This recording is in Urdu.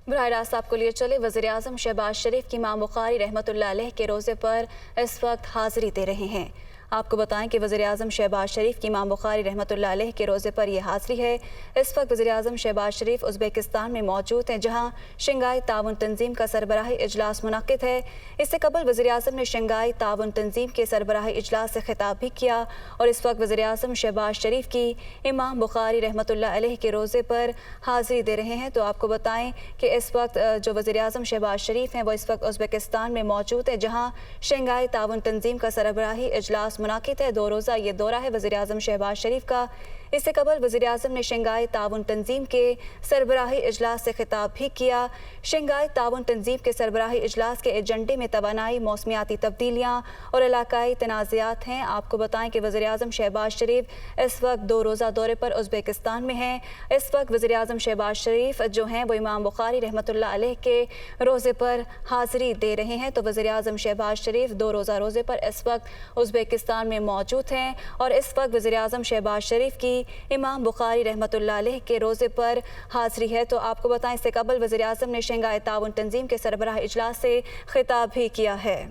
براہ راست آپ کو لیے چلے وزیراعظم شہباز شریف کی امام بخاری رحمۃ اللہ علیہ کے روزے پر اس وقت حاضری دے رہے ہیں۔ آپ کو بتائیں کہ وزیراعظم شہباز شریف کی امام بخاری رحمۃ اللہ علیہ کے روزے پر یہ حاضری ہے۔ اس وقت وزیراعظم شہباز شریف ازبکستان میں موجود ہیں، جہاں شنگھائی تعاون تنظیم کا سربراہی اجلاس منعقد ہے۔ اس سے قبل وزیراعظم نے شنگھائی تعاون تنظیم کے سربراہی اجلاس سے خطاب بھی کیا اور اس وقت وزیراعظم شہباز شریف کی امام بخاری رحمۃ اللہ علیہ کے روزے پر حاضری دے رہے ہیں۔ تو آپ کو بتائیں کہ اس وقت جو وزیراعظم شہباز شریف ہیں وہ اس وقت ازبکستان میں موجود ہیں، جہاں شنگھائی تعاون تنظیم کا سربراہی اجلاس منعقد ہے۔ 2 روزہ یہ دورہ ہے وزیراعظم شہباز شریف کا۔ اس سے قبل وزیراعظم نے شنگھائی تعاون تنظیم کے سربراہی اجلاس سے خطاب بھی کیا۔ شنگھائی تعاون تنظیم کے سربراہی اجلاس کے ایجنڈے میں توانائی، موسمیاتی تبدیلیاں اور علاقائی تنازعات ہیں۔ آپ کو بتائیں کہ وزیراعظم شہباز شریف اس وقت 2 روزہ دورے پر ازبکستان میں ہیں۔ اس وقت وزیراعظم شہباز شریف جو ہیں وہ امام بخاری رحمۃ اللہ علیہ کے روزے پر حاضری دے رہے ہیں۔ تو وزیراعظم شہباز شریف 2 روزہ روزے پر اس وقت ازبکستان میں موجود ہیں اور اس وقت وزیراعظم شہباز شریف کی امام بخاری رحمۃ اللہ علیہ کے روزے پر حاضری ہے۔ تو آپ کو بتائیں اس سے قبل وزیراعظم نے شنگھائی تعاون تنظیم کے سربراہ اجلاس سے خطاب بھی کیا ہے۔